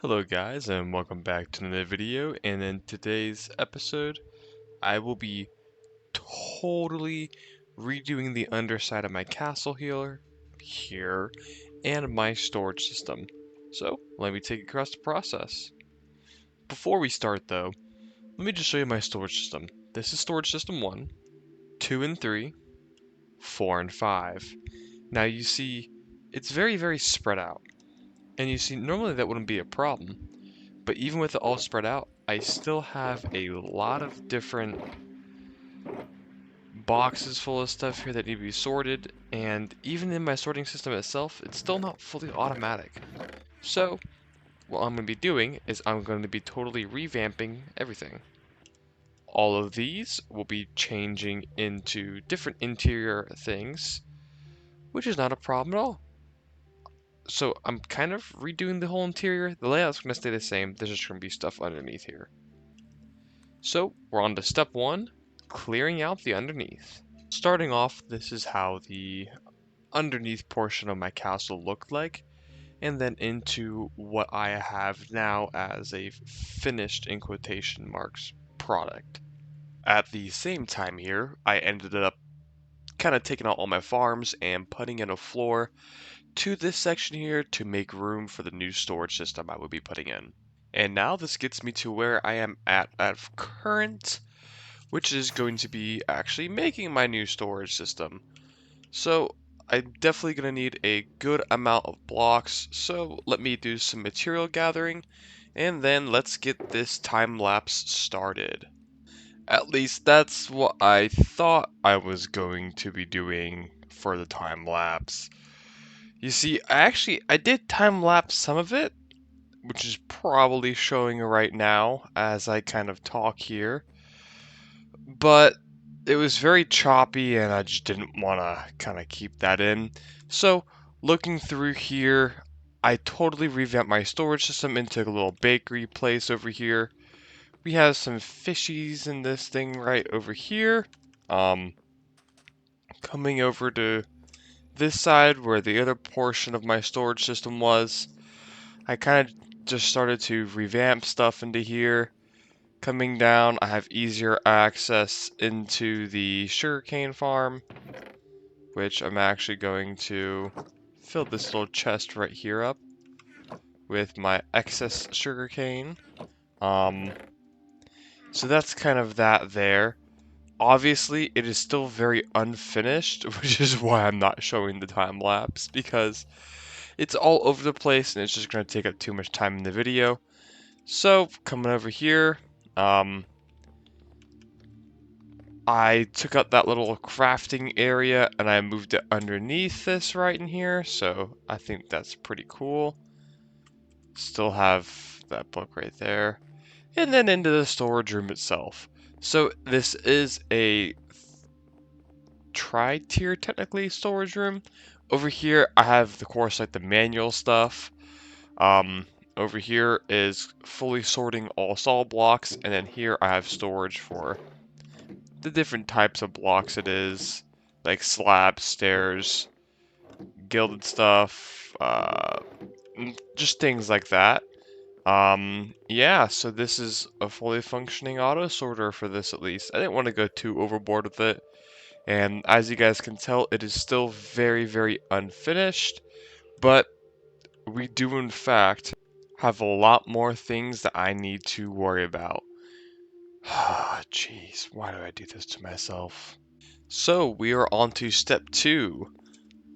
Hello guys and welcome back to another video, and in today's episode I will be totally redoing the underside of my castle here and my storage system. So let me take you across the process. Before we start though, let me just show you my storage system. This is storage system 1, 2 and 3, 4 and 5. Now you see it's very spread out, and you see normally that wouldn't be a problem. But even with it all spread out, I still have a lot of different boxes full of stuff here that need to be sorted, and even in my sorting system itself, it's still not fully automatic. So, what I'm going to be doing is I'm going to be totally revamping everything. All of these will be changing into different interior things, which is not a problem at all. So I'm kind of redoing the whole interior. The layout's going to stay the same, there's just going to be stuff underneath here. So we're on to step 1, clearing out the underneath. Starting off, this is how the underneath portion of my castle looked like, and then into what I have now as a finished, in quotation marks, product. At the same time here, I ended up kind of taking out all my farms and putting in a floor to this section here to make room for the new storage system I would be putting in. And now this gets me to where I am at current, which is going to be actually making my new storage system. So I'm definitely going to need a good amount of blocks, so let me do some material gathering, and then let's get this time lapse started. At least that's what I thought I was going to be doing for the time lapse. You see, I did time lapse some of it, which is probably showing right now as I kind of talk here. But it was very choppy and I just didn't want to kind of keep that in. So looking through here, I totally revamped my storage system into a little bakery place over here. We have some fishies in this thing right over here. Coming over to this side where the other portion of my storage system was, I kind of just started to revamp stuff into here. Coming down, I have easier access into the sugarcane farm, which I'm actually going to fill this little chest right here up with my excess sugarcane. So that's kind of that there. Obviously, it is still very unfinished, which is why I'm not showing the time lapse, because it's all over the place and it's just going to take up too much time in the video. So, coming over here, I took out that little crafting area and I moved it underneath this right in here, so I think that's pretty cool. Still have that book right there. And then into the storage room itself. So this is a tri-tier technically storage room. Over here I have of course like the manual stuff. Over here is fully sorting all solid blocks, and then here I have storage for the different types of blocks it is, like slabs, stairs, gilded stuff, just things like that. Yeah, so this is a fully functioning auto sorter for this at least. I didn't want to go too overboard with it, and as you guys can tell, it is still very unfinished, but we do in fact have a lot more things that I need to worry about. Jeez, why do I do this to myself? So we are on to step 2,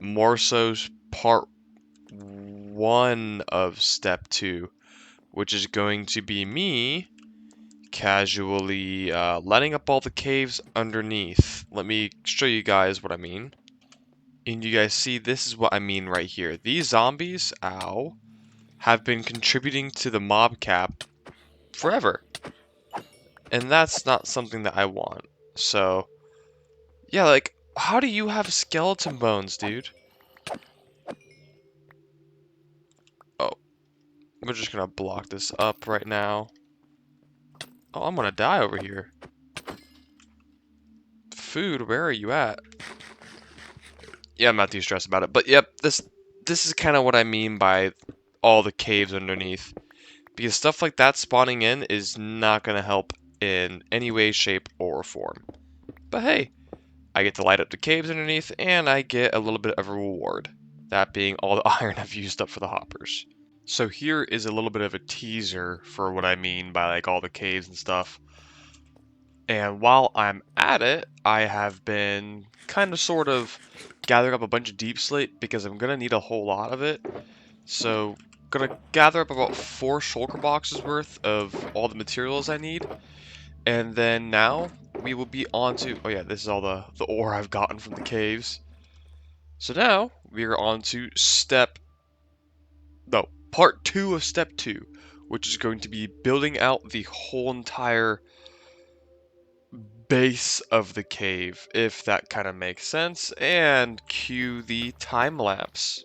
more so part 1 of step 2, which is going to be me casually lighting up all the caves underneath. Let me show you guys what I mean. And you guys see, this is what I mean right here. These zombies, ow, have been contributing to the mob cap forever. And that's not something that I want. So, yeah, like, how do you have skeleton bones, dude? Oh, we're just gonna block this up right now. Oh, I'm gonna die over here. Food, where are you at? Yeah, I'm not too stressed about it. But yep, this is kind of what I mean by all the caves underneath. because stuff like that spawning in is not going to help in any way, shape, or form. But hey, I get to light up the caves underneath, and I get a little bit of a reward. That being all the iron I've used up for the hoppers. So here is a little bit of a teaser for what I mean by like all the caves and stuff. And while I'm at it, I have been kind of sort of gathering up a bunch of deep slate because I'm gonna need a whole lot of it. So gonna gather up about 4 shulker boxes worth of all the materials I need. And then now we will be on to, oh yeah, this is all the ore I've gotten from the caves. So now we are on to part 2 of step 2, which is going to be building out the whole entire base of the cave, if that kind of makes sense, and cue the time lapse.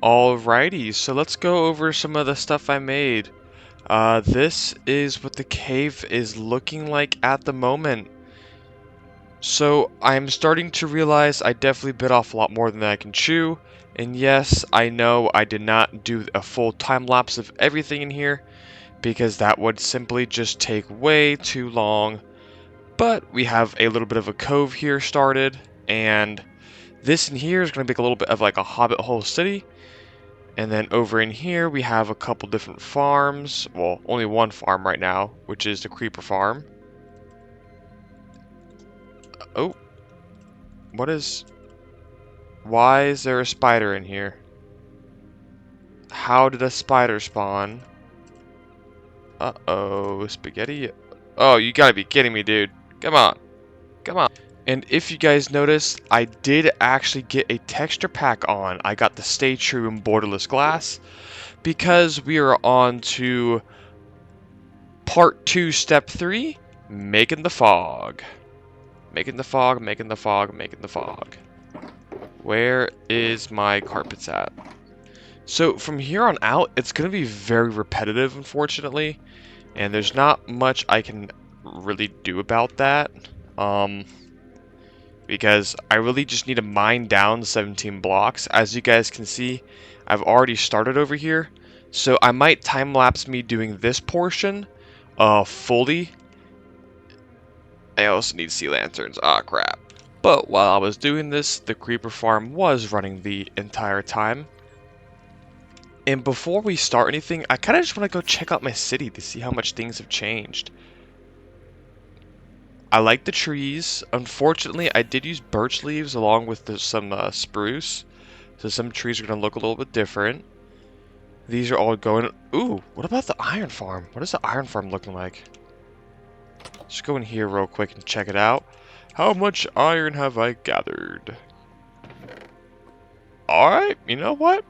Alrighty, so let's go over some of the stuff I made. This is what the cave is looking like at the moment. So I'm starting to realize I definitely bit off a lot more than I can chew. And yes, I know I did not do a full time lapse of everything in here because that would simply just take way too long. But we have a little bit of a cove here started, and this in here is going to be a little bit of like a hobbit hole city. And then over in here we have a couple different farms. Well, only one farm right now, which is the creeper farm. Oh, what is... Why is there a spider in here? How did a spider spawn? Uh-oh, spaghetti. Oh, you gotta be kidding me, dude. Come on. Come on. And if you guys notice, I did actually get a texture pack on. I got the Stay True and Borderless Glass because we are on to part 2, step 3, making the fog. Making the fog, making the fog, making the fog. Where is my carpets at? So from here on out, it's going to be very repetitive, unfortunately. And there's not much I can really do about that. Because I really just need to mine down 17 blocks. As you guys can see, I've already started over here. So I might time-lapse me doing this portion fully. I also need sea lanterns. Ah, crap. But while I was doing this, the creeper farm was running the entire time. And before we start anything, I kind of just want to go check out my city to see how much things have changed. I like the trees. Unfortunately, I did use birch leaves along with some spruce. So some trees are going to look a little bit different. These are all going... Ooh, what about the iron farm? What is the iron farm looking like? Let's go in here real quick and check it out. How much iron have I gathered? Alright, you know what?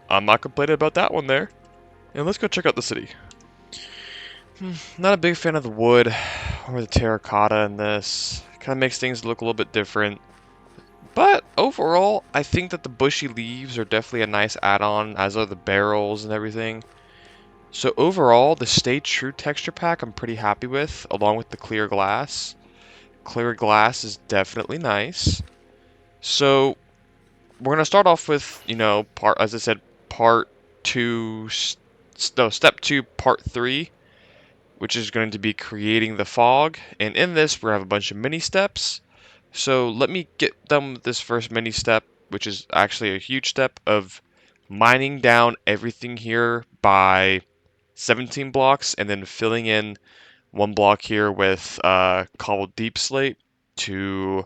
I'm not complaining about that one there. And let's go check out the city. Not a big fan of the wood or the terracotta in this. Kind of makes things look a little bit different. But overall, I think that the bushy leaves are definitely a nice add-on, as are the barrels and everything. So overall, the Stay True texture pack I'm pretty happy with, along with the clear glass. Clear glass is definitely nice. So we're gonna start off with, you know, as I said, part 2, no, step 2, part 3, which is going to be creating the fog. And in this, we're gonna have a bunch of mini steps. So let me get done with this first mini step, which is actually a huge step of mining down everything here by 17 blocks and then filling in one block here with cobbled deep slate to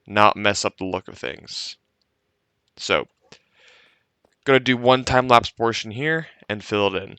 not mess up the look of things. So, gonna do one time lapse portion here and fill it in.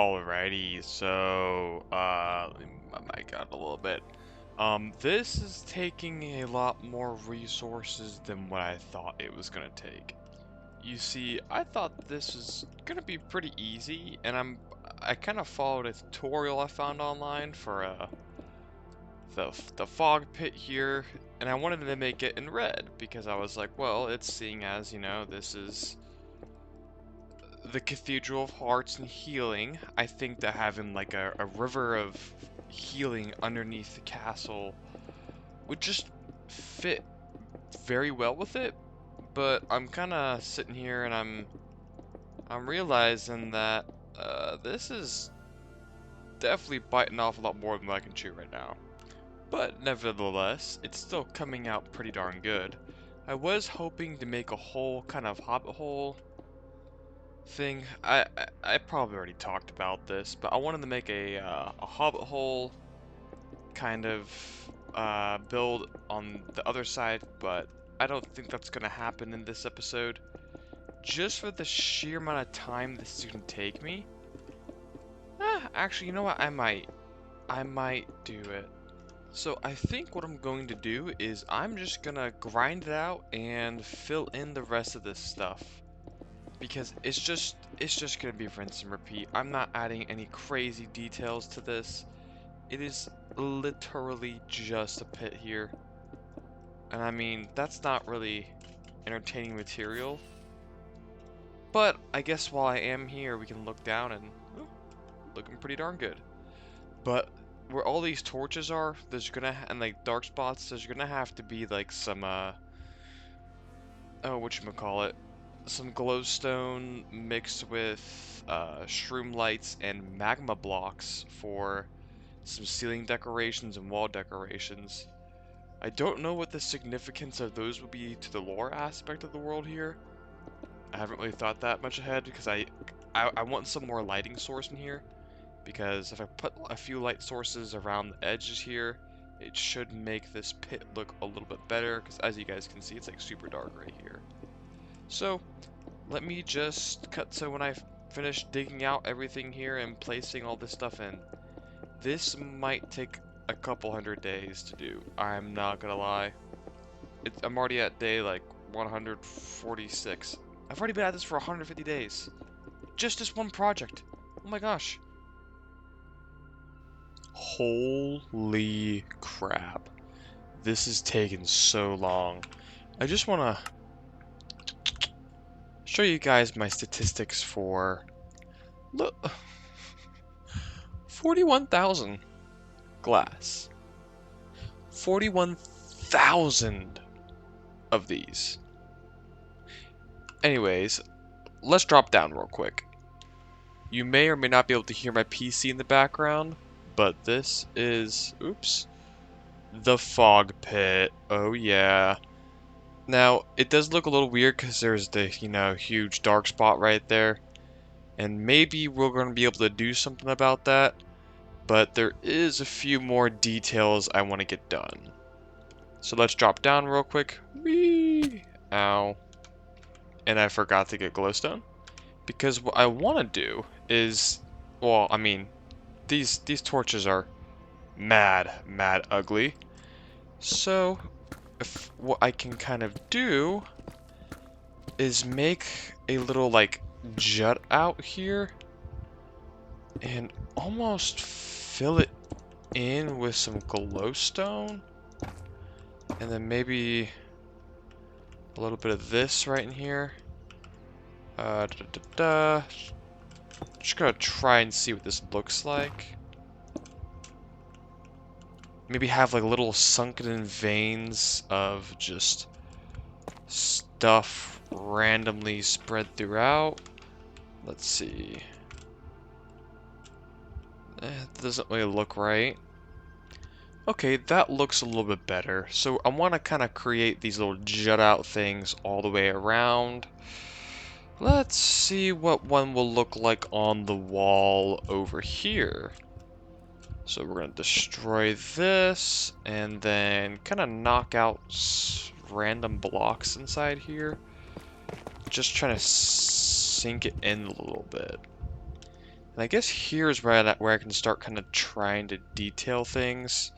Alrighty, so let me move my mic out a little bit. This is taking a lot more resources than what I thought it was gonna take. You see, I thought this was gonna be pretty easy, and I kind of followed a tutorial I found online for the fog pit here, and I wanted to make it in red because I was like, well, it's seeing as, you know, this is the Cathedral of Hearts and healing. I think that having like a river of healing underneath the castle would just fit very well with it. But I'm kind of sitting here and I'm realizing that this is definitely biting off a lot more than I can chew right now. But nevertheless, it's still coming out pretty darn good. I was hoping to make a whole kind of hobbit hole thing. I probably already talked about this, but I wanted to make a hobbit hole kind of build on the other side, but I don't think that's gonna happen in this episode. Just for the sheer amount of time this is gonna take me. Actually, you know what? I might do it. So I think what I'm going to do is I'm just gonna grind it out and fill in the rest of this stuff. Because it's just gonna be rinse and repeat. I'm not adding any crazy details to this. It is literally just a pit here. And I mean, that's not really entertaining material. But I guess while I am here, we can look down and ooh, looking pretty darn good. But where all these torches are, there's gonna and like dark spots, there's gonna have to be like some oh, whatchamacallit, some glowstone mixed with shroom lights and magma blocks for some ceiling decorations and wall decorations. I don't know what the significance of those would be to the lore aspect of the world here. I haven't really thought that much ahead because I want some more lighting source in here, because if I put a few light sources around the edges here, it should make this pit look a little bit better, because as you guys can see, it's like super dark right here. So let me just cut to when I finish digging out everything here and placing all this stuff in. This might take a couple 100 days to do. I'm not gonna lie. I'm already at day like 146. I've already been at this for 150 days. Just this one project. Oh my gosh. Holy crap. This is taking so long. I just want to show you guys my statistics for... Look. 41,000 glass. 41,000 of these. Anyways, let's drop down real quick. You may or may not be able to hear my PC in the background, but this is, oops, the fog pit. Oh yeah. Now, it does look a little weird because there's the, you know, huge dark spot right there. And maybe we're going to be able to do something about that. But there is a few more details I want to get done. So let's drop down real quick. Whee! Ow. And I forgot to get glowstone. Because what I want to do is, well, I mean, these torches are mad ugly. So, what I can kind of do is make a little, like, jut out here. And almost fill it in with some glowstone. And then maybe a little bit of this right in here. Just gonna try and see what this looks like. Maybe have like little sunken veins of just stuff randomly spread throughout. Let's see. It doesn't really look right. Okay, that looks a little bit better. So I want to kind of create these little jut out things all the way around. Let's see what one will look like on the wall over here. So we're going to destroy this and then kind of knock out random blocks inside here. Just trying to sink it in a little bit. And I guess here's where I can start kind of trying to detail things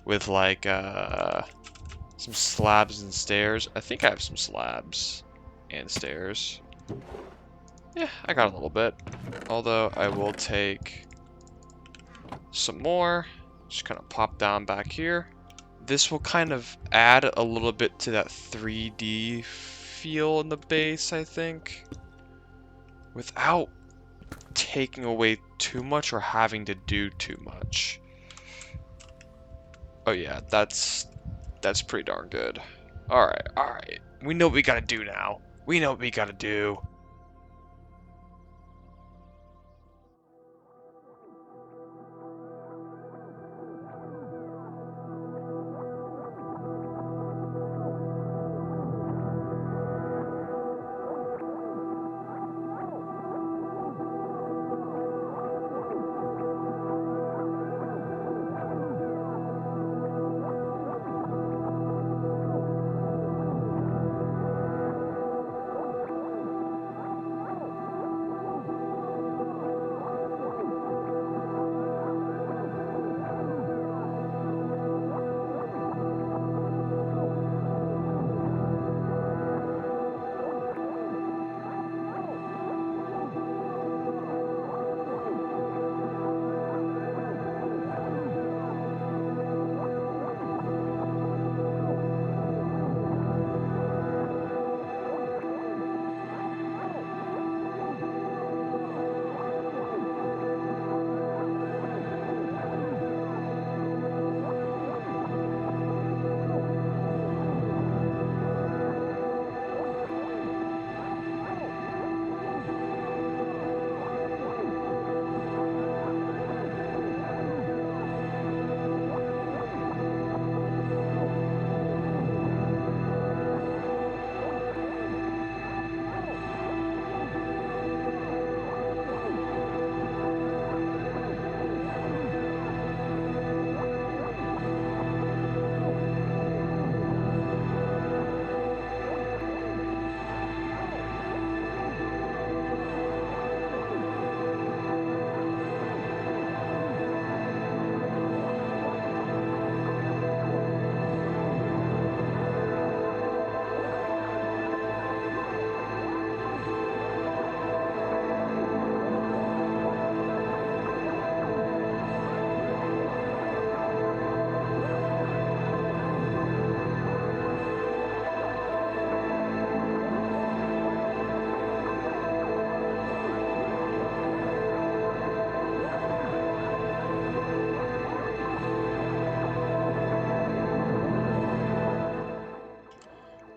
with like some slabs and stairs. I think I have some slabs and stairs. Yeah, I got a little bit. Although I will take some more. Just kind of pop down back here. This will kind of add a little bit to that 3D feel in the base, I think. Without taking away too much or having to do too much. Oh yeah, that's pretty darn good. Alright, alright. We know what we gotta do now. We know what we gotta do.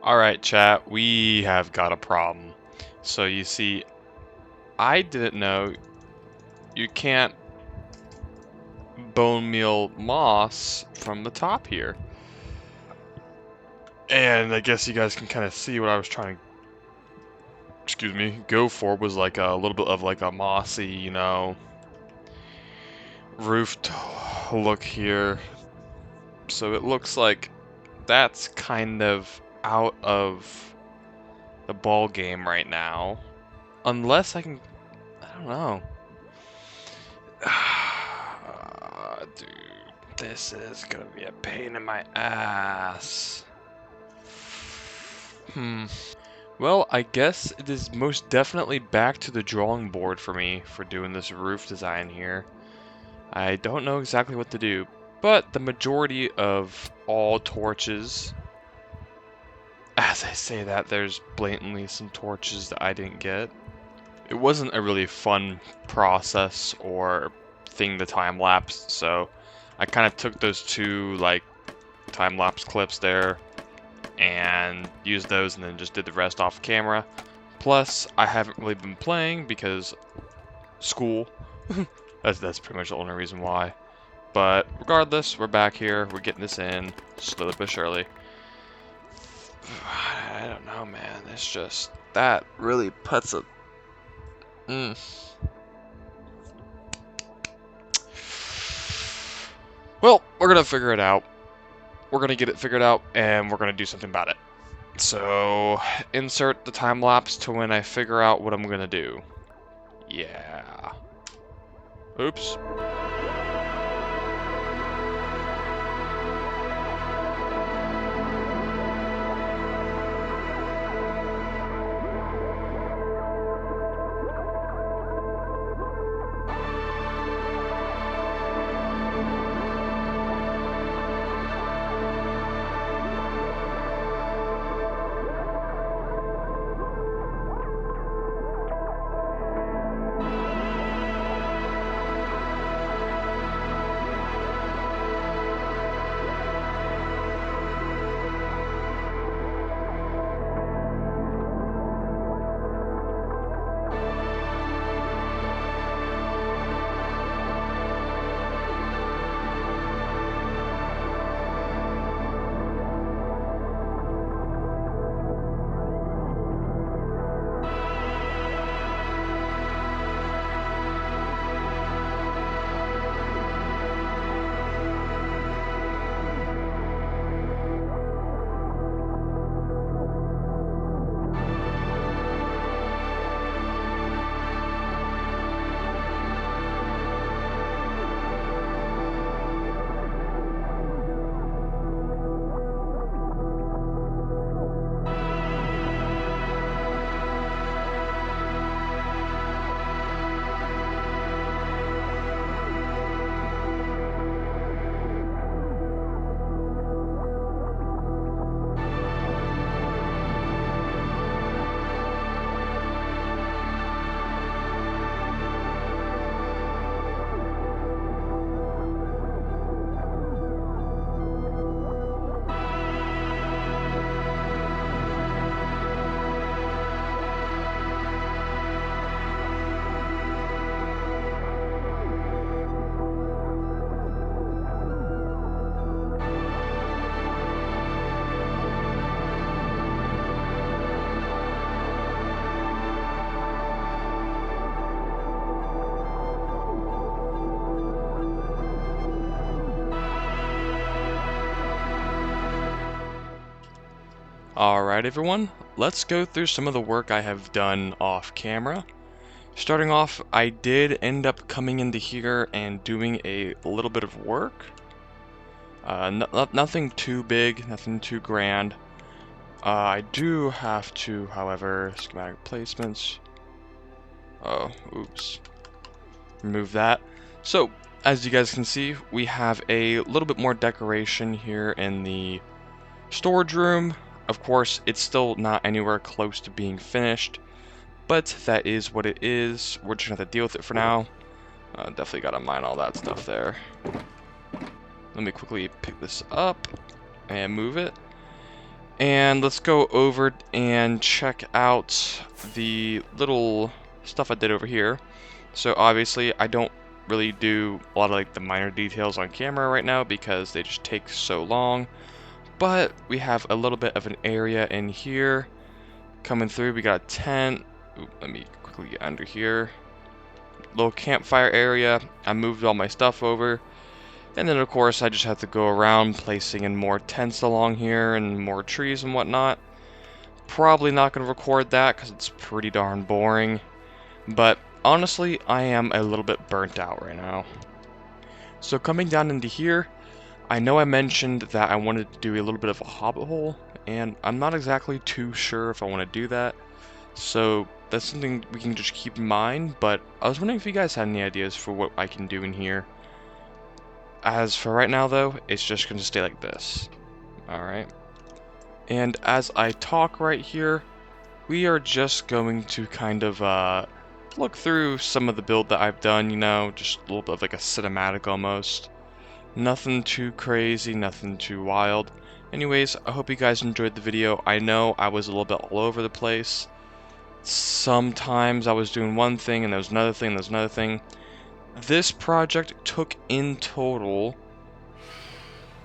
Alright, chat, we have got a problem. So you see, I didn't know you can't bone meal moss from the top here. And I guess you guys can kind of see what I was trying to, excuse me, go for was like a little bit of like a mossy, you know, roofed look here. So it looks like that's kind of out of the ball game right now. Unless I can, I don't know. Dude, this is gonna be a pain in my ass. Well, I guess it is most definitely back to the drawing board for me for doing this roof design here. I don't know exactly what to do, but the majority of all torches, as I say that, there's blatantly some torches that I didn't get. It wasn't a really fun process or thing to time-lapse, so I kind of took those two, like, time-lapse clips there and used those and then just did the rest off camera. Plus, I haven't really been playing because school. That's pretty much the only reason why. But regardless, we're back here. We're getting this in slowly but surely. I don't know, man. It's just that really puts a. Well, we're gonna figure it out. We're gonna get it figured out, and we're gonna do something about it. So, insert the time lapse to when I figure out what I'm gonna do. Yeah. Oops. Alright everyone, let's go through some of the work I have done off camera. Starting off, I did end up coming into here and doing a little bit of work. Nothing too big, nothing too grand. I do have to, however, schematic placements. Oh, oops. Remove that. So, as you guys can see, we have a little bit more decoration here in the storage room. Of course, it's still not anywhere close to being finished, but that is what it is. We're just gonna have to deal with it for now. Definitely gotta mine all that stuff there. Let me quickly pick this up and move it. And let's go over and check out the little stuff I did over here. So obviously, I don't really do a lot of like the minor details on camera right now because they just take so long. But we have a little bit of an area in here coming through. We got a tent. Ooh, let me quickly get under here. Little campfire area. I moved all my stuff over. And then of course I just have to go around placing in more tents along here and more trees and whatnot. Probably not going to record that because it's pretty darn boring. But honestly, I am a little bit burnt out right now. So coming down into here, I know I mentioned that I wanted to do a little bit of a hobbit hole, and I'm not exactly too sure if I want to do that. So that's something we can just keep in mind, but I was wondering if you guys had any ideas for what I can do in here. As for right now though, it's just going to stay like this. Alright. And as I talk right here, we are just going to kind of look through some of the build that I've done, you know, just a little bit of like a cinematic almost. Nothing too crazy, nothing too wild. Anyways, I hope you guys enjoyed the video. I know I was a little bit all over the place. Sometimes I was doing one thing and there was another thing, there's another thing. This project took in total...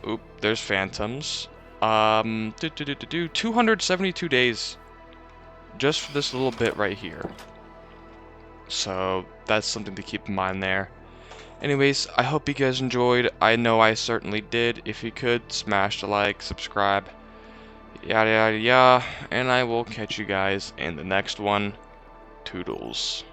Oop, there's phantoms. 272 days. Just for this little bit right here. So, that's something to keep in mind there. Anyways, I hope you guys enjoyed. I know I certainly did. If you could, smash the like, subscribe, yada yada yada, and I will catch you guys in the next one. Toodles.